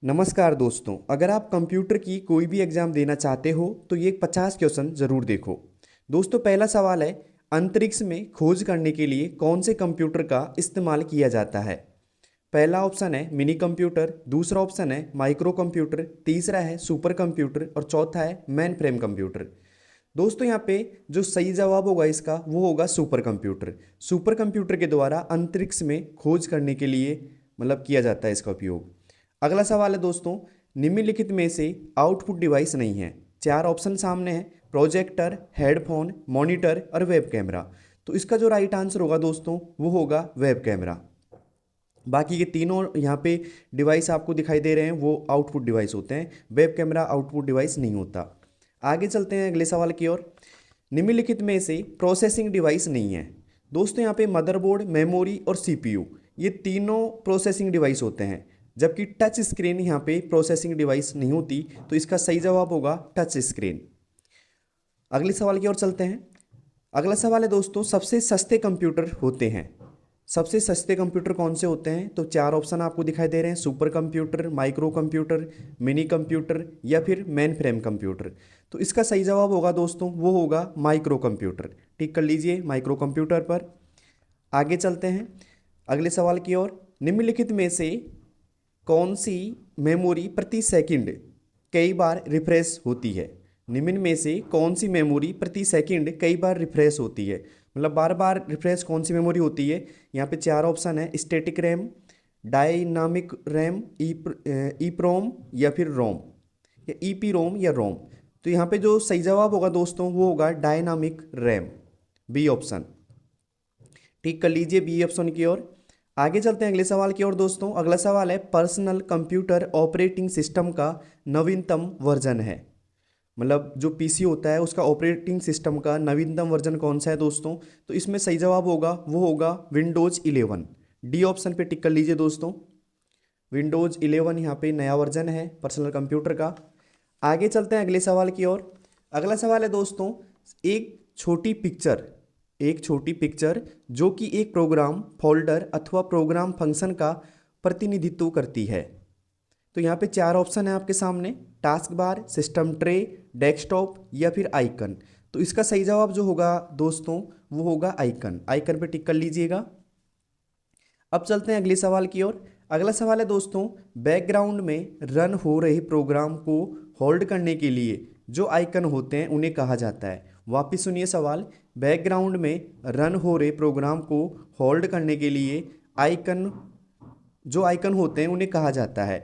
नमस्कार दोस्तों, अगर आप कंप्यूटर की कोई भी एग्ज़ाम देना चाहते हो तो ये 50 क्वेश्चन ज़रूर देखो। दोस्तों, पहला सवाल है, अंतरिक्ष में खोज करने के लिए कौन से कंप्यूटर का इस्तेमाल किया जाता है। पहला ऑप्शन है मिनी कंप्यूटर, दूसरा ऑप्शन है माइक्रो कंप्यूटर, तीसरा है सुपर कंप्यूटर और चौथा है मेन फ्रेम कंप्यूटर। दोस्तों, यहाँ पे जो सही जवाब होगा इसका वो होगा सुपर कंप्यूटर। सुपर कंप्यूटर के द्वारा अंतरिक्ष में खोज करने के लिए किया जाता है इसका उपयोग। अगला सवाल है दोस्तों, निम्नलिखित में से आउटपुट डिवाइस नहीं है। चार ऑप्शन सामने हैं, प्रोजेक्टर, हेडफोन, मॉनिटर और वेब कैमरा। तो इसका जो राइट आंसर होगा दोस्तों वो होगा वेब कैमरा। बाकी के तीनों यहाँ पे डिवाइस आपको दिखाई दे रहे हैं वो आउटपुट डिवाइस होते हैं, वेब कैमरा आउटपुट डिवाइस नहीं होता। आगे चलते हैं अगले सवाल की ओर। निम्नलिखित में से प्रोसेसिंग डिवाइस नहीं है। दोस्तों, यहाँ पे मदरबोर्ड, मेमोरी और सीपीयू ये तीनों प्रोसेसिंग डिवाइस होते हैं, जबकि टच स्क्रीन यहाँ पे प्रोसेसिंग डिवाइस नहीं होती। तो इसका सही जवाब होगा टच स्क्रीन। अगले सवाल की ओर चलते हैं। अगला सवाल है दोस्तों, सबसे सस्ते कंप्यूटर होते हैं। सबसे सस्ते कंप्यूटर कौन से होते हैं? तो चार ऑप्शन आपको दिखाई दे रहे हैं, super computer, micro computer, mini computer या फिर मेन फ्रेम कंप्यूटर। तो इसका सही जवाब होगा दोस्तों वो होगा माइक्रो कंप्यूटर। टिक कर लीजिए माइक्रो कंप्यूटर पर। आगे चलते हैं अगले सवाल की ओर। निम्नलिखित में से कौन सी मेमोरी प्रति सेकंड कई बार रिफ्रेश होती है? निम्न में से कौन सी मेमोरी प्रति सेकंड कई बार रिफ्रेश होती है? बार बार रिफ्रेश कौन सी मेमोरी होती है? यहाँ पे चार ऑप्शन है, स्टैटिक रैम, डायनामिक रैम, ई प्रोम या फिर रोम, या ई पी रोम या रोम। तो यहाँ पे जो सही जवाब होगा दोस्तों वो होगा डायनामिक रैम, बी ऑप्शन। ठीक कर लीजिए बी ऑप्शन की ओर। आगे चलते हैं अगले सवाल की ओर दोस्तों। अगला सवाल है, पर्सनल कंप्यूटर ऑपरेटिंग सिस्टम का नवीनतम वर्जन है। जो पीसी होता है उसका ऑपरेटिंग सिस्टम का नवीनतम वर्जन कौन सा है दोस्तों? तो इसमें सही जवाब होगा वो होगा विंडोज़ 11। डी ऑप्शन पे टिक कर लीजिए दोस्तों। विंडोज़ 11 यहाँ पे नया वर्जन है पर्सनल कंप्यूटर का। आगे चलते हैं अगले सवाल की ओर। अगला सवाल है दोस्तों, एक छोटी पिक्चर एक छोटी पिक्चर जो कि एक प्रोग्राम, फोल्डर अथवा प्रोग्राम फंक्शन का प्रतिनिधित्व करती है। तो यहाँ पे चार ऑप्शन है आपके सामने, task bar, system tray, desktop या फिर आइकन। तो इसका सही जवाब जो होगा दोस्तों वो होगा आइकन। आइकन पे टिक कर लीजिएगा। अब चलते हैं अगले सवाल की ओर। अगला सवाल है दोस्तों, बैकग्राउंड में रन हो रहे प्रोग्राम को होल्ड करने के लिए जो आइकन होते हैं उन्हें कहा जाता है। वापिस सुनिए सवाल, बैकग्राउंड में रन हो रहे प्रोग्राम को होल्ड करने के लिए आइकन जो आइकन होते हैं उन्हें कहा जाता है।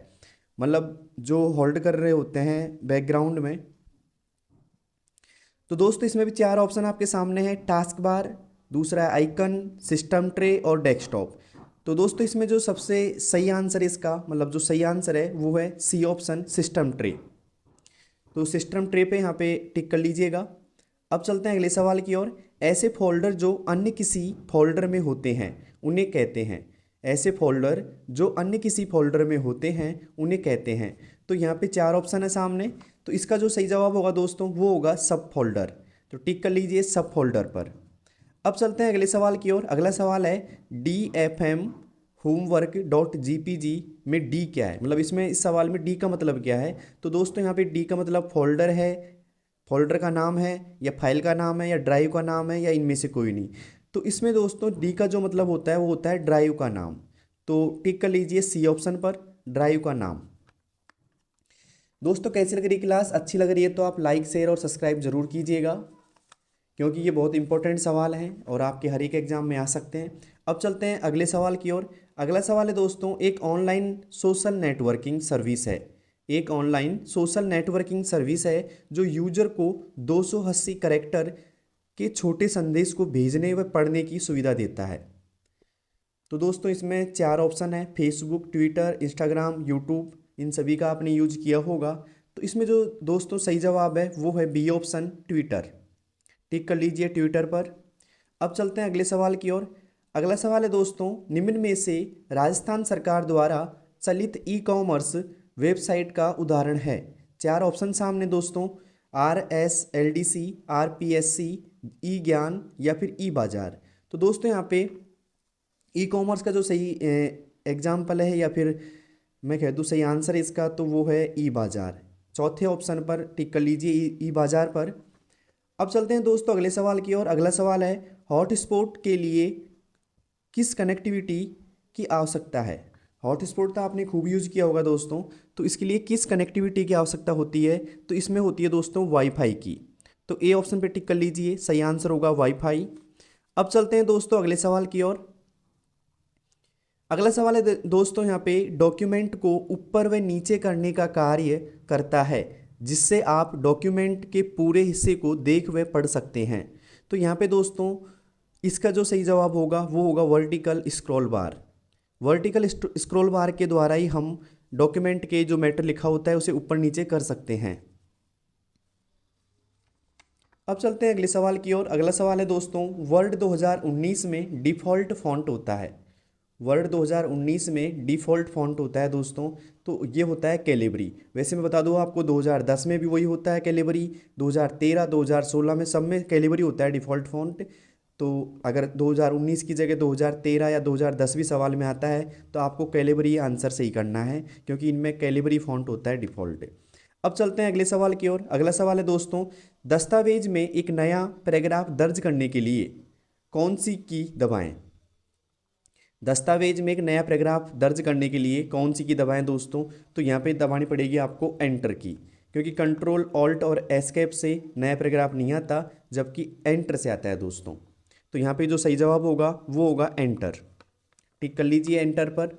जो होल्ड कर रहे होते हैं बैकग्राउंड में। तो दोस्तों इसमें भी चार ऑप्शन आपके सामने है, टास्क बार, दूसरा है आइकन, सिस्टम ट्रे और डेस्कटॉप। तो दोस्तों इसमें जो सबसे सही आंसर है इसका जो सही आंसर है वो है सी ऑप्शन, सिस्टम ट्रे। तो सिस्टम ट्रे पे यहाँ पे टिक कर लीजिएगा। अब चलते हैं अगले सवाल की ओर। ऐसे फोल्डर जो अन्य किसी फोल्डर में होते हैं उन्हें कहते हैं। ऐसे फोल्डर जो अन्य किसी फोल्डर में होते हैं उन्हें कहते हैं। तो यहाँ पे चार ऑप्शन है सामने। तो इसका जो सही जवाब होगा दोस्तों वो होगा सब फोल्डर। तो टिक कर लीजिए सब फोल्डर पर। अब चलते हैं अगले सवाल की ओर। अगला सवाल है, DFM होमवर्क डॉट GPG में डी क्या है? इसमें इस सवाल में डी का मतलब क्या है? तो दोस्तों यहाँ पे डी का मतलब फोल्डर है, फोल्डर का नाम है, या फाइल का नाम है, या ड्राइव का नाम है, या इनमें से कोई नहीं। तो इसमें दोस्तों डी का जो मतलब होता है वो होता है ड्राइव का नाम। तो टिक कर लीजिए सी ऑप्शन पर, ड्राइव का नाम। दोस्तों कैसी लग रही क्लास? अच्छी लग रही है तो आप लाइक, शेयर और सब्सक्राइब जरूर कीजिएगा, क्योंकि ये बहुत इंपॉर्टेंट सवाल हैं और आपके हर एक एग्जाम में आ सकते हैं। अब चलते हैं अगले सवाल की ओर। अगला सवाल है दोस्तों, एक ऑनलाइन सोशल नेटवर्किंग सर्विस है। एक ऑनलाइन सोशल नेटवर्किंग सर्विस है जो यूजर को 280 कैरेक्टर के छोटे संदेश को भेजने व पढ़ने की सुविधा देता है। तो दोस्तों इसमें चार ऑप्शन है, फेसबुक, ट्विटर, इंस्टाग्राम, यूट्यूब, इन सभी का आपने यूज किया होगा। तो इसमें जो दोस्तों सही जवाब है वो है बी ऑप्शन, ट्विटर। टिक कर लीजिए ट्विटर पर। अब चलते हैं अगले सवाल की ओर। अगला सवाल है दोस्तों, निम्न में से राजस्थान सरकार द्वारा चलित ई कॉमर्स वेबसाइट का उदाहरण है। चार ऑप्शन सामने दोस्तों, RSLDC, RPSC, ई ज्ञान या फिर ई बाजार। तो दोस्तों यहाँ पे ई कॉमर्स का जो सही एग्जाम्पल है या फिर मैं कह दूँ सही आंसर इसका तो वो है ई बाज़ार। चौथे ऑप्शन पर टिक कर लीजिए, ई बाज़ार पर। अब चलते हैं दोस्तों अगले सवाल की ओर। अगला सवाल है हॉटस्पॉट के लिए किस कनेक्टिविटी की आवश्यकता है। हॉटस्पॉट तो आपने खूब यूज़ किया होगा दोस्तों, तो इसके लिए किस कनेक्टिविटी की आवश्यकता होती है, तो इसमें होती है दोस्तों वाईफाई की। तो ए ऑप्शन पे टिक कर लीजिए, सही आंसर होगा वाईफाई। अब चलते हैं दोस्तों अगले सवाल की ओर। अगला सवाल है दोस्तों यहाँ पे डॉक्यूमेंट को ऊपर व नीचे करने का कार्य करता है, जिससे आप डॉक्यूमेंट के पूरे हिस्से को देख व पढ़ सकते हैं। तो यहाँ पे दोस्तों इसका जो सही जवाब होगा वो होगा वर्टिकल स्क्रॉल बार। वर्टिकल स्क्रॉल बार के द्वारा ही हम डॉक्यूमेंट के जो मैटर लिखा होता है उसे ऊपर नीचे कर सकते हैं। अब चलते हैं अगले सवाल की ओर। अगला सवाल है दोस्तों वर्ड 2019 में डिफ़ॉल्ट फॉन्ट होता है। वर्ड 2019 में डिफ़ॉल्ट फॉन्ट होता है दोस्तों, तो ये होता है कैलिबरी। वैसे मैं बता दूँ आपको 2010 में भी वही होता है कैलिबरी, 2013 2016 में सब में कैलिबरी होता है डिफ़ॉल्ट फॉन्ट। तो अगर 2019 की जगह 2013 या 2010 भी सवाल में आता है तो आपको कैलिबरी आंसर सही करना है, क्योंकि इनमें कैलिबरी फॉन्ट होता है डिफ़ॉल्ट। अब चलते हैं अगले सवाल की ओर। अगला सवाल है दोस्तों दस्तावेज में एक नया पैराग्राफ दर्ज करने के लिए कौन सी की दबाएं। दस्तावेज में एक नया पैराग्राफ दर्ज करने के लिए कौन सी की दबाएं दोस्तों, तो यहाँ पे दबानी पड़ेगी आपको एंटर की, क्योंकि कंट्रोल ऑल्ट और एस्केप से नया पैराग्राफ नहीं आता, जबकि एंटर से आता है दोस्तों। तो यहाँ पे जो सही जवाब होगा वो होगा एंटर। टिक कर लीजिए एंटर पर।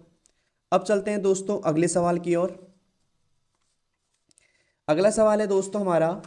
अब चलते हैं दोस्तों अगले सवाल की ओर। अगला सवाल है दोस्तों हमारा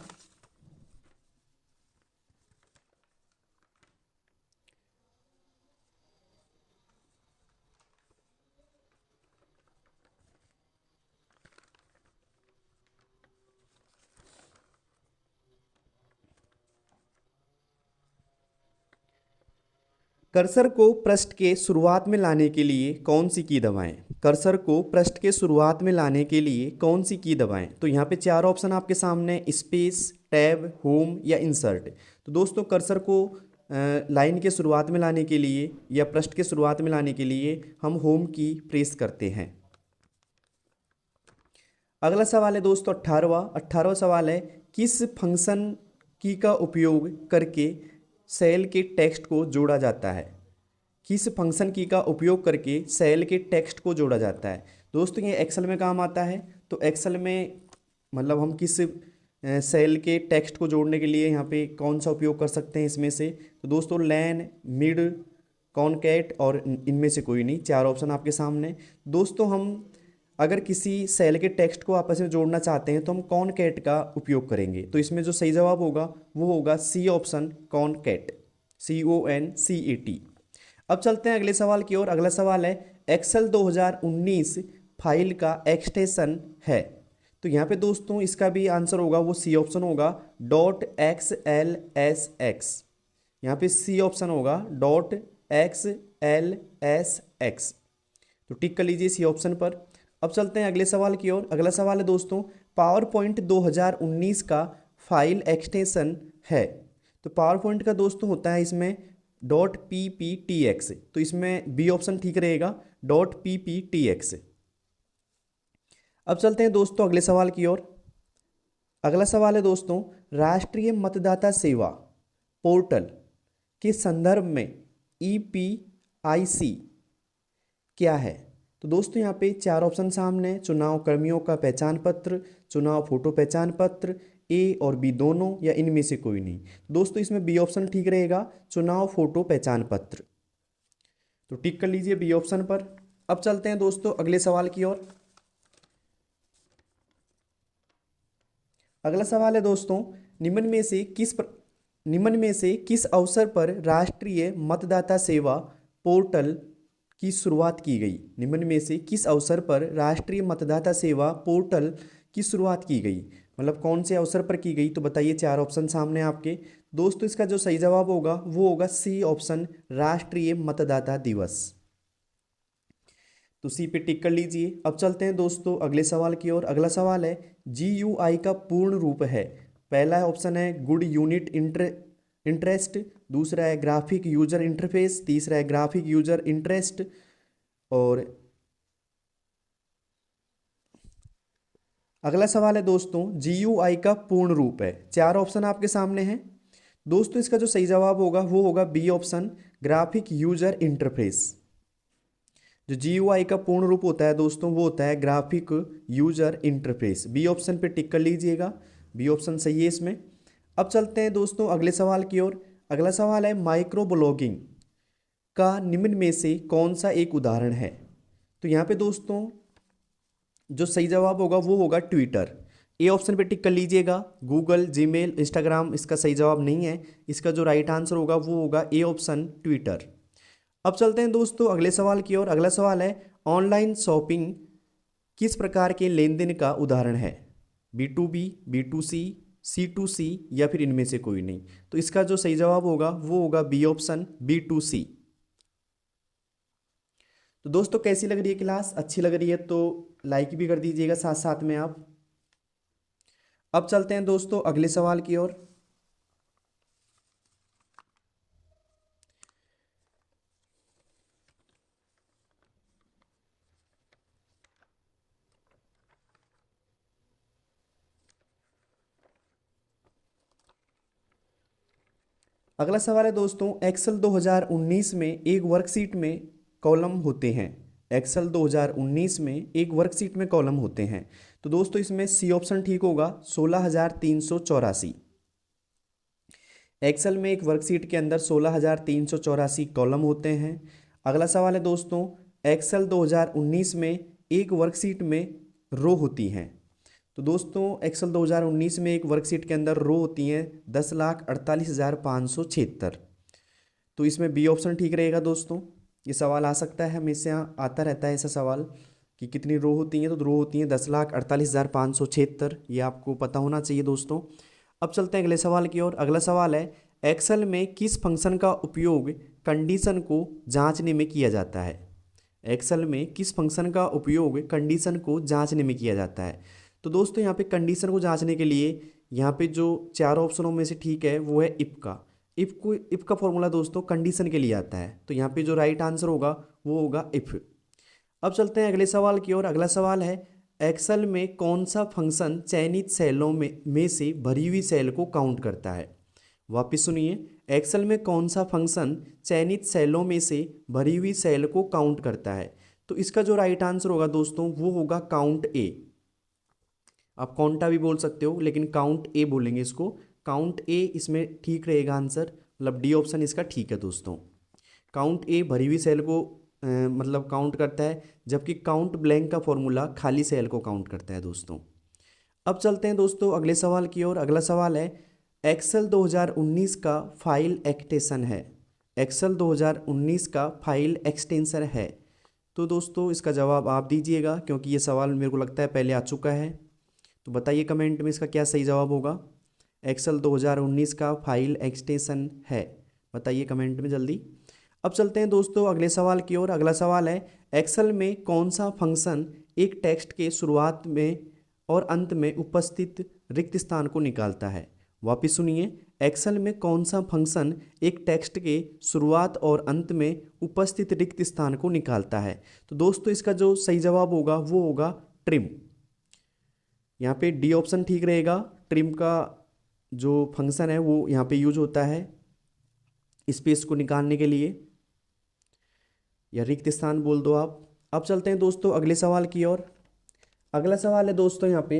कर्सर को पृष्ठ के शुरुआत में लाने के लिए कौन सी की दबाएं। कर्सर को पृष्ठ के शुरुआत में लाने के लिए कौन सी की दबाएं, तो यहाँ पे चार ऑप्शन आपके सामने, स्पेस, टैब, होम या इंसर्ट। तो दोस्तों कर्सर को लाइन के शुरुआत में लाने के लिए या पृष्ठ के शुरुआत में लाने के लिए हम होम की प्रेस करते हैं। अगला सवाल है दोस्तों 18वां सवाल है किस फंक्शन की का उपयोग करके सेल के टेक्स्ट को जोड़ा जाता है। किस फंक्शन की का उपयोग करके सेल के टेक्स्ट को जोड़ा जाता है। दोस्तों ये एक्सेल में काम आता है, तो एक्सेल में मतलब हम किस सेल के टेक्स्ट को जोड़ने के लिए यहाँ पे कौन सा उपयोग कर सकते हैं इसमें से, तो दोस्तों लैन, मिड, कॉनकैट और इनमें से कोई नहीं। चार ऑप्शन आपके सामने। दोस्तों हम अगर किसी सेल के टेक्स्ट को आपस में जोड़ना चाहते हैं तो हम कॉनकैट का उपयोग करेंगे। तो इसमें जो सही जवाब होगा वो होगा सी ऑप्शन, कॉनकैट, CONCAT। अब चलते हैं अगले सवाल की ओर। अगला सवाल है एक्सेल 2019 फाइल का एक्सटेंशन है। तो यहाँ पे दोस्तों इसका भी आंसर होगा वो सी ऑप्शन होगा, .xlsx। यहाँ पे सी ऑप्शन होगा .xlsx। तो टिक कर लीजिए सी ऑप्शन पर। अब चलते हैं अगले सवाल की ओर। अगला सवाल है दोस्तों पावर पॉइंट 2019 का फाइल एक्सटेंशन है। तो पावर पॉइंट का दोस्तों होता है इसमें .pptx, तो इसमें बी ऑप्शन ठीक रहेगा, .pptx। अब चलते हैं दोस्तों अगले सवाल की ओर। अगला सवाल है दोस्तों राष्ट्रीय मतदाता सेवा पोर्टल के संदर्भ में EPIC क्या है। तो दोस्तों यहाँ पे चार ऑप्शन सामने, चुनाव कर्मियों का पहचान पत्र, चुनाव फोटो पहचान पत्र, ए और बी दोनों या इनमें से कोई नहीं। दोस्तों इसमें बी ऑप्शन ठीक रहेगा, चुनाव फोटो पहचान पत्र। तो टिक कर लीजिए बी ऑप्शन पर। अब चलते हैं दोस्तों अगले सवाल की ओर। अगला सवाल है दोस्तों निम्न में से किस अवसर पर राष्ट्रीय मतदाता सेवा पोर्टल की शुरुआत की गई। निम्न में से किस अवसर पर राष्ट्रीय मतदाता सेवा पोर्टल की शुरुआत की गई, मतलब कौन से अवसर पर की गई, तो बताइए। चार ऑप्शन सामने आपके। दोस्तों इसका जो सही जवाब होगा वो होगा सी ऑप्शन, राष्ट्रीय मतदाता दिवस। तो सी पे टिक कर लीजिए। अब चलते हैं दोस्तों अगले सवाल की ओर। अगला सवाल है GUI का पूर्ण रूप है। पहला ऑप्शन है गुड यूनिट इंटरेस्ट, दूसरा है ग्राफिक यूजर इंटरफेस, तीसरा है ग्राफिक यूजर इंटरेस्ट और अगला सवाल है दोस्तों, GUI का पूर्ण रूप है। चार ऑप्शन आपके सामने हैं दोस्तों, इसका जो सही जवाब होगा वो होगा B option, graphic user interface. जो GUI का पूर्ण रूप होता है दोस्तों वो होता है graphic user interface. B option पे टिक कर लीजिएगा, बी ऑप्शन सही है इसमें। अब चलते हैं दोस्तों अगले सवाल की ओर। अगला सवाल है, माइक्रो ब्लॉगिंग का निम्न में से कौन सा एक उदाहरण है। तो यहाँ पे दोस्तों जो सही जवाब होगा वो होगा ट्विटर। ए ऑप्शन पे टिक कर लीजिएगा। गूगल, जीमेल, इंस्टाग्राम इसका सही जवाब नहीं है। इसका जो राइट आंसर होगा वो होगा ए ऑप्शन, ट्विटर। अब चलते हैं दोस्तों अगले सवाल की ओर। अगला सवाल है, ऑनलाइन शॉपिंग किस प्रकार के लेन देन का उदाहरण है। B2B, B2C, C2C या फिर इनमें से कोई नहीं। तो इसका जो सही जवाब होगा वो होगा बी ऑप्शन, B2C। तो दोस्तों कैसी लग रही है क्लास, अच्छी लग रही है तो लाइक भी कर दीजिएगा साथ साथ में आप। अब चलते हैं दोस्तों अगले सवाल की ओर। अगला सवाल है दोस्तों, एक्सेल 2019 में एक वर्कशीट में कॉलम होते हैं। एक्सेल 2019 में एक वर्कशीट में कॉलम होते हैं। तो दोस्तों इसमें सी ऑप्शन ठीक होगा, 16,384। एक्सेल में एक वर्कशीट के अंदर 16,384 कॉलम होते हैं। अगला सवाल है दोस्तों, एक्सेल 2019 में एक वर्कशीट में रो होती हैं। तो दोस्तों एक्सेल 2019 में एक वर्कशीट के अंदर रो होती हैं 10,48,576। तो इसमें बी ऑप्शन ठीक रहेगा दोस्तों। ये सवाल आ सकता है, हमेशा आता रहता है ऐसा सवाल कि कितनी रो होती हैं। तो रो होती हैं 10,48,576, ये आपको पता होना चाहिए दोस्तों। अब चलते हैं अगले सवाल की ओर। अगला सवाल है, एक्सेल में किस फंक्शन का उपयोग कंडीशन को जांचने में किया जाता है। एक्सेल में किस फंक्शन का उपयोग कंडीशन को जांचने में किया जाता है। तो दोस्तों यहाँ पे कंडीशन को जांचने के लिए यहाँ पे जो चार ऑप्शनों में से ठीक है वो है इफ का। इफ का फॉर्मूला दोस्तों कंडीशन के लिए आता है। तो यहाँ पे जो राइट आंसर होगा वो होगा इफ। अब चलते हैं अगले सवाल की ओर। अगला सवाल है, एक्सेल में कौन सा फंक्शन चयनित सेलों में से भरी हुई सेल को काउंट करता है। वापिस सुनिए, एक्सेल में कौन सा फंक्शन चयनित सेलों में से भरी हुई सेल को काउंट करता है। तो इसका जो राइट आंसर होगा दोस्तों वो होगा काउंट ए। आप काउंटा भी बोल सकते हो लेकिन काउंट ए बोलेंगे इसको। काउंट ए इसमें ठीक रहेगा आंसर, मतलब डी ऑप्शन इसका ठीक है दोस्तों। काउंट ए भरी हुई सेल को मतलब काउंट करता है, जबकि काउंट ब्लैंक का फॉर्मूला खाली सेल को काउंट करता है दोस्तों। अब चलते हैं दोस्तों अगले सवाल की ओर। अगला सवाल है, एक्सेल 2019 का फाइल एक्सटेंशन है। एक्सेल 2019 का फाइल एक्सटेंशन है। तो दोस्तों इसका जवाब आप दीजिएगा, क्योंकि ये सवाल मेरे को लगता है पहले आ चुका है। तो बताइए कमेंट में इसका क्या सही जवाब होगा। एक्सेल 2019 का फाइल एक्सटेंशन है, बताइए कमेंट में जल्दी। अब चलते हैं दोस्तों अगले सवाल की ओर। अगला सवाल है, एक्सेल में कौन सा फंक्शन एक टेक्स्ट के शुरुआत में और अंत में उपस्थित रिक्त स्थान को निकालता है। वापिस सुनिए, एक्सेल में कौन सा फंक्शन एक टेक्स्ट के शुरुआत और अंत में उपस्थित रिक्त स्थान को निकालता है। तो दोस्तों इसका जो सही जवाब होगा वो होगा ट्रिम। यहाँ पे डी ऑप्शन ठीक रहेगा। ट्रिम का जो फंक्शन है वो यहाँ पे यूज होता है स्पेस को निकालने के लिए, या रिक्त स्थान बोल दो आप। अब चलते हैं दोस्तों अगले सवाल की ओर। अगला सवाल है दोस्तों यहाँ पे,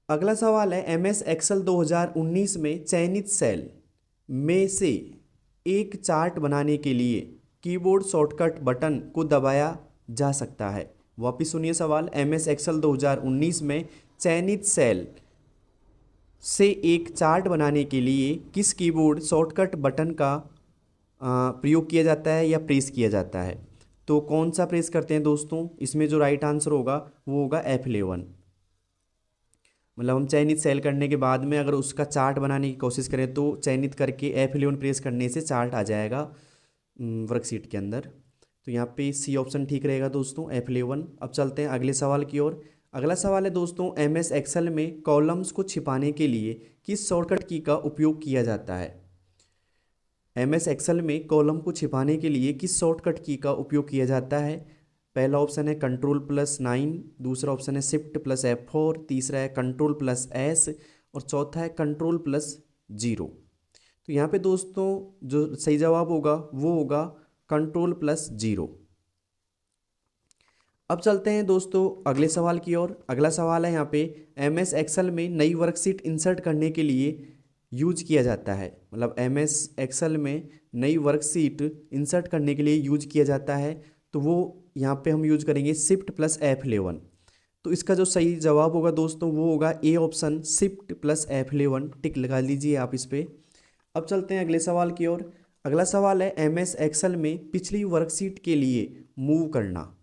अगला सवाल है, MS एक्सेल 2019 में चयनित सेल में से एक चार्ट बनाने के लिए कीबोर्ड शॉर्टकट बटन को दबाया जा सकता है। वापिस सुनिए सवाल, MS एक्सेल 2019 में चयनित सेल से एक चार्ट बनाने के लिए किस कीबोर्ड शॉर्टकट बटन का प्रयोग किया जाता है या प्रेस किया जाता है। तो कौन सा प्रेस करते हैं दोस्तों, इसमें जो राइट आंसर होगा वो होगा F11। मतलब हम चयनित सेल करने के बाद में अगर उसका चार्ट बनाने की कोशिश करें तो चयनित करके F11 प्रेस करने से चार्ट आ जाएगा वर्कशीट के अंदर। तो यहाँ पे सी ऑप्शन ठीक रहेगा दोस्तों, F11। अब चलते हैं अगले सवाल की ओर। अगला सवाल है दोस्तों, MS एक्सेल में कॉलम्स को छिपाने के लिए किस शॉर्टकट की का उपयोग किया जाता है। MS एक्सेल में कॉलम को छिपाने के लिए किस शॉर्टकट की का उपयोग किया जाता है? पहला ऑप्शन है Ctrl+9, दूसरा ऑप्शन है Shift+F4, तीसरा है Ctrl+S और चौथा है Ctrl+0। तो यहाँ पे दोस्तों जो सही जवाब होगा वो होगा Ctrl+0। अब चलते हैं दोस्तों अगले सवाल की ओर। अगला सवाल है यहाँ पे MS एक्सेल में नई वर्कशीट इंसर्ट करने के लिए यूज किया जाता है, मतलब MS एक्सेल में नई वर्कशीट इंसर्ट करने के लिए यूज किया जाता है, तो वो यहाँ पे हम यूज करेंगे Shift+F11। तो इसका जो सही जवाब होगा दोस्तों वो होगा ए ऑप्शन Shift+F11। टिक लगा लीजिए आप इस पर। अब चलते हैं अगले सवाल की ओर। अगला सवाल है MS एक्सेल में पिछली वर्कशीट के लिए मूव करना।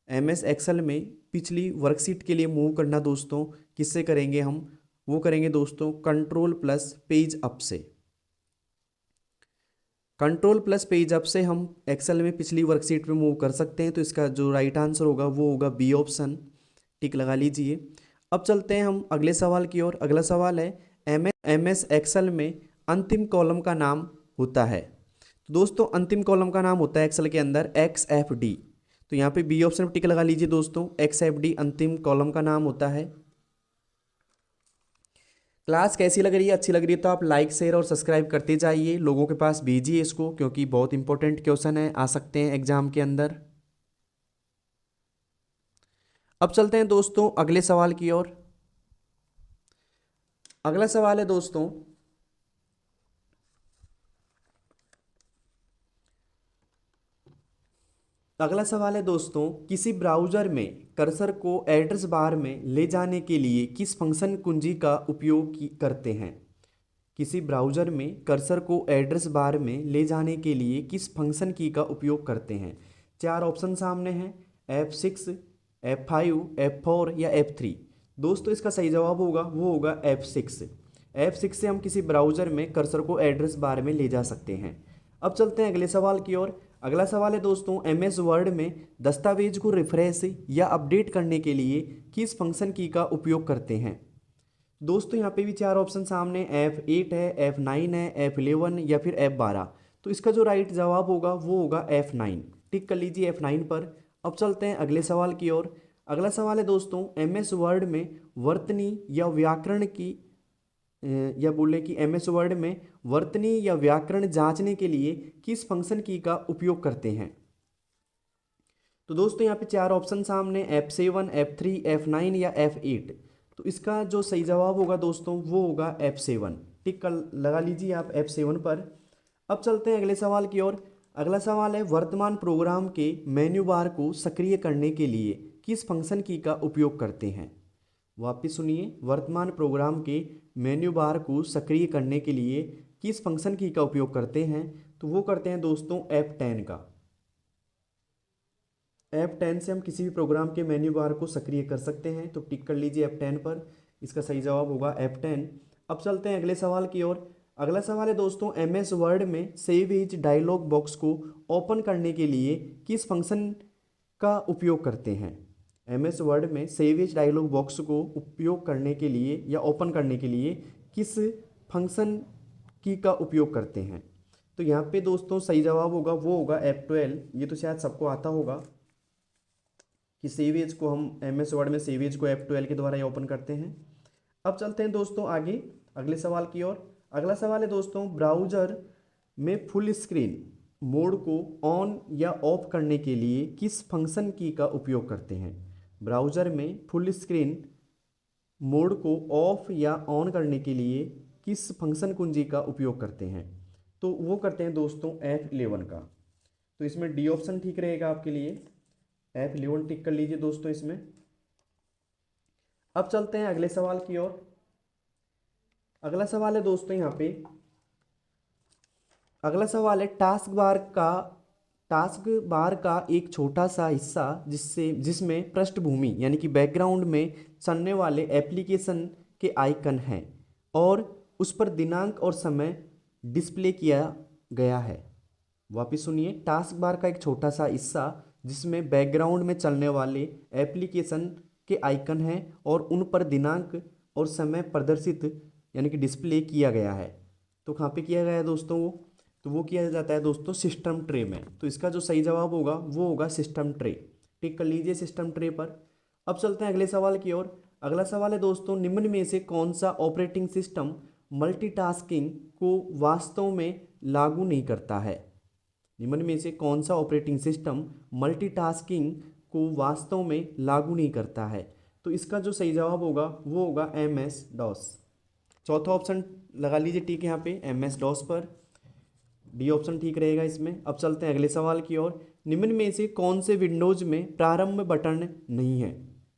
MS एक्सेल में पिछली वर्कशीट के लिए मूव करना दोस्तों किससे करेंगे हम? वो करेंगे दोस्तों Ctrl+पेज अप से। Ctrl+पेज अप से हम एक्सेल में पिछली वर्कशीट पे मूव कर सकते हैं। तो इसका जो राइट आंसर होगा वो होगा बी ऑप्शन। टिक लगा लीजिए। अब चलते हैं हम अगले सवाल की ओर। अगला सवाल है MS एक्सेल में अंतिम कॉलम का नाम होता है। तो दोस्तों अंतिम कॉलम का नाम होता है एक्सेल के अंदर XFD। तो यहाँ पे बी ऑप्शन पर टिक लगा लीजिए दोस्तों, XFD अंतिम कॉलम का नाम होता है। क्लास कैसी लग रही है? अच्छी लग रही है तो आप लाइक शेयर और सब्सक्राइब करते जाइए, लोगों के पास भेजिए इसको, क्योंकि बहुत इंपॉर्टेंट क्वेश्चन है, आ सकते हैं एग्जाम के अंदर। अब चलते हैं दोस्तों अगले सवाल की ओर। अगला सवाल है दोस्तों किसी ब्राउज़र में कर्सर को एड्रेस बार में ले जाने के लिए किस फंक्शन कुंजी का उपयोग करते हैं? किसी ब्राउज़र में कर्सर को एड्रेस बार में ले जाने के लिए किस फंक्शन की का उपयोग करते हैं? चार ऑप्शन सामने हैं, F6, F5, F4 या F3। दोस्तों इसका सही जवाब होगा वो होगा F6। F6 से हम किसी ब्राउज़र में कर्सर को एड्रेस बार में ले जा सकते हैं। अब चलते हैं अगले सवाल की ओर। अगला सवाल है दोस्तों MS वर्ड में दस्तावेज को रिफ्रेश या अपडेट करने के लिए किस फंक्शन की का उपयोग करते हैं? दोस्तों यहाँ पे भी चार ऑप्शन सामने, F8 है, F9 है, F11 या फिर F12। तो इसका जो राइट जवाब होगा वो होगा F9। टिक कर लीजिए F9 पर। अब चलते हैं अगले सवाल की ओर। अगला सवाल है दोस्तों MS वर्ड में वर्तनी या व्याकरण की या बोले कि MS वर्ड में वर्तनी या व्याकरण जांचने के लिए किस फंक्शन की का उपयोग करते हैं? तो दोस्तों यहाँ पे चार ऑप्शन सामने, F7, F3, F9 या F8। तो इसका जो सही जवाब होगा दोस्तों वो होगा F7। टिक कर लगा लीजिए आप F7 पर। अब चलते हैं अगले सवाल की ओर। अगला सवाल है वर्तमान प्रोग्राम के मेन्यू बार को सक्रिय करने के लिए किस फंक्शन की का उपयोग करते हैं? वापिस सुनिए, वर्तमान प्रोग्राम के मेन्यू बार को सक्रिय करने के लिए किस फंक्शन की का उपयोग करते हैं? तो वो करते हैं दोस्तों F10 का। F10 से हम किसी भी प्रोग्राम के मेन्यू बार को सक्रिय कर सकते हैं। तो टिक कर लीजिए F10 पर। इसका सही जवाब होगा F10। अब चलते हैं अगले सवाल की ओर। अगला सवाल है दोस्तों MS वर्ड में सेव एज डायलॉग बॉक्स को ओपन करने के लिए किस फंक्शन का उपयोग करते हैं? MS वर्ड में सेव एज डायलॉग बॉक्स को उपयोग करने के लिए या ओपन करने के लिए किस फंक्शन की का उपयोग करते हैं? तो यहाँ पे दोस्तों सही जवाब होगा वो होगा F12। ये तो शायद सबको आता होगा कि सेव एज को हम MS वर्ड में सेव एज को F12 के द्वारा ही ओपन करते हैं। अब चलते हैं दोस्तों आगे अगले सवाल की ओर। अगला सवाल है दोस्तों ब्राउज़र में फुल स्क्रीन मोड को ऑन या ऑफ करने के लिए किस फंक्शन की का उपयोग करते हैं? ब्राउज़र में फुल स्क्रीन मोड को ऑफ या ऑन करने के लिए किस फंक्शन कुंजी का उपयोग करते हैं? तो वो करते हैं दोस्तों F11 का। तो इसमें डी ऑप्शन ठीक रहेगा आपके लिए। F11 टिक कर लीजिए दोस्तों इसमें। अब चलते हैं अगले सवाल की ओर। अगला सवाल है दोस्तों यहाँ पे अगला सवाल है टास्क बार का एक छोटा सा हिस्सा जिसमें पृष्ठभूमि यानी कि बैकग्राउंड में चलने वाले एप्लीकेशन के आइकन हैं और उस पर दिनांक और समय डिस्प्ले किया गया है। वापिस सुनिए, टास्क बार का एक छोटा सा हिस्सा जिसमें बैकग्राउंड में चलने वाले एप्लीकेशन के आइकन हैं और उन पर दिनांक और समय प्रदर्शित यानी कि डिस्प्ले किया गया है। तो कहाँ पे किया गया है दोस्तों वो? तो वो किया जाता है दोस्तों सिस्टम ट्रे में। तो इसका जो सही जवाब होगा वो होगा सिस्टम ट्रे। टिक कर लीजिए सिस्टम ट्रे पर। अब चलते हैं अगले सवाल की ओर। अगला सवाल है दोस्तों, निम्न में से कौन सा ऑपरेटिंग सिस्टम मल्टीटास्किंग को वास्तव में लागू नहीं करता है? निम्न में से कौन सा ऑपरेटिंग सिस्टम मल्टीटास्किंग को वास्तव में लागू नहीं करता है? तो इसका जो सही जवाब होगा वो होगा MS डॉस। चौथा ऑप्शन लगा लीजिए टिक यहाँ पे MS डॉस पर। डी ऑप्शन ठीक रहेगा इसमें। अब चलते हैं अगले सवाल की ओर। निम्न में से कौन से विंडोज में प्रारंभ बटन नहीं है?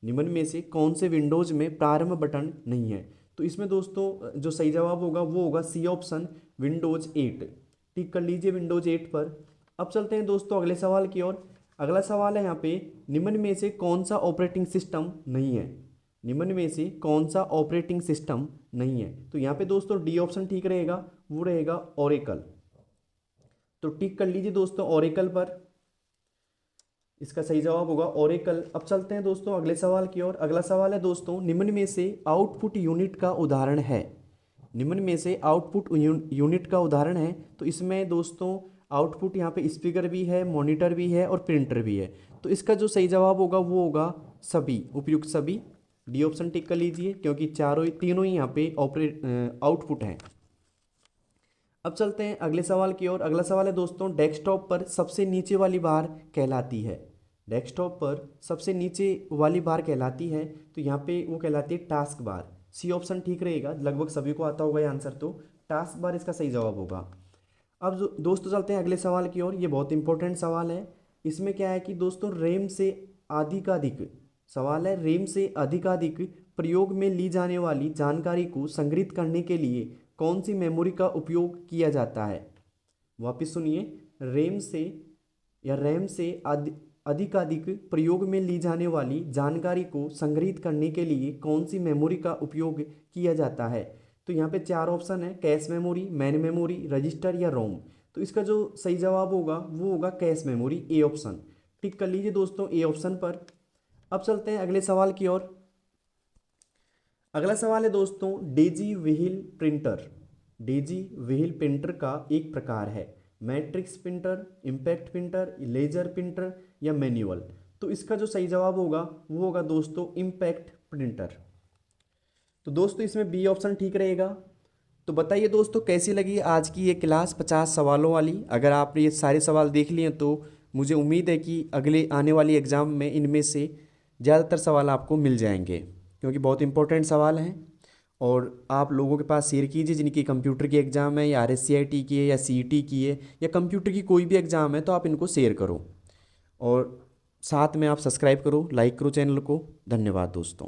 निम्न में से कौन से विंडोज में प्रारंभ बटन नहीं है? तो इसमें दोस्तों जो सही जवाब होगा वो होगा सी ऑप्शन विंडोज 8। टिक कर लीजिए विंडोज 8 पर। अब चलते हैं दोस्तों अगले सवाल की ओर। अगला सवाल है यहाँ पे, निम्न में से कौन सा ऑपरेटिंग सिस्टम नहीं है? निम्न में से कौन सा ऑपरेटिंग सिस्टम नहीं है? तो यहाँ पे दोस्तों डी ऑप्शन ठीक रहेगा, वो रहेगा ओरेकल। तो टिक कर लीजिए दोस्तों ओरेकल पर। इसका सही जवाब होगा ओरेकल। अब चलते हैं दोस्तों अगले सवाल की ओर। अगला सवाल है दोस्तों, निम्न में से आउटपुट यूनिट का उदाहरण है? निम्न में से आउटपुट यूनिट का उदाहरण है। तो इसमें दोस्तों आउटपुट यहाँ पे स्पीकर भी है, मॉनिटर भी है और प्रिंटर भी है। तो इसका जो सही जवाब होगा वो होगा सभी, उपयुक्त सभी। डी ऑप्शन टिक कर लीजिए क्योंकि तीनों ही यहाँ पे आउटपुट हैं। अब चलते हैं अगले सवाल की ओर। अगला सवाल है दोस्तों, डेस्कटॉप पर सबसे नीचे वाली बार कहलाती है? डेस्कटॉप पर सबसे नीचे वाली बार कहलाती है। तो यहाँ पे वो कहलाती है टास्क बार। सी ऑप्शन ठीक रहेगा, लगभग सभी को आता होगा ये आंसर। तो टास्क बार इसका सही जवाब होगा। अब दोस्तों चलते हैं अगले सवाल की ओर। ये बहुत इंपॉर्टेंट सवाल है। इसमें क्या है कि दोस्तों रैम से अधिकाधिक सवाल है, रैम से अधिकाधिक प्रयोग में ली जाने वाली जानकारी को संग्रहित करने के लिए कौन सी मेमोरी का उपयोग किया जाता है? वापिस सुनिए, रैम से अधिकाधिक प्रयोग में ली जाने वाली जानकारी को संग्रहित करने के लिए कौन सी मेमोरी का उपयोग किया जाता है? तो यहाँ पे 4 ऑप्शन है, cache memory, man memory, register या रोम। तो इसका जो सही जवाब होगा वो होगा कैश मेमोरी, ए ऑप्शन। टिक कर लीजिए दोस्तों ए ऑप्शन पर। अब चलते हैं अगले सवाल की ओर। अगला सवाल है दोस्तों, daisy wheel printer. Daisy wheel printer का एक प्रकार है matrix printer, impact printer, laser printer या मैनुअल। तो इसका जो सही जवाब होगा वो होगा दोस्तों इम्पैक्ट प्रिंटर। तो दोस्तों इसमें बी ऑप्शन ठीक रहेगा। तो बताइए दोस्तों कैसी लगी आज की ये क्लास 50 सवालों वाली। अगर आपने ये सारे सवाल देख लिए तो मुझे उम्मीद है कि अगले आने वाली एग्ज़ाम में इनमें से ज़्यादातर सवाल आपको मिल जाएंगे, क्योंकि बहुत इंपॉर्टेंट सवाल हैं। और आप लोगों के पास शेयर कीजिए जिनकी कंप्यूटर की एग्ज़ाम है या RSCIT की है या CET की है या कंप्यूटर की कोई भी एग्ज़ाम है, तो आप इनको शेयर करो और साथ में आप सब्सक्राइब करो, लाइक करो चैनल को। धन्यवाद दोस्तों।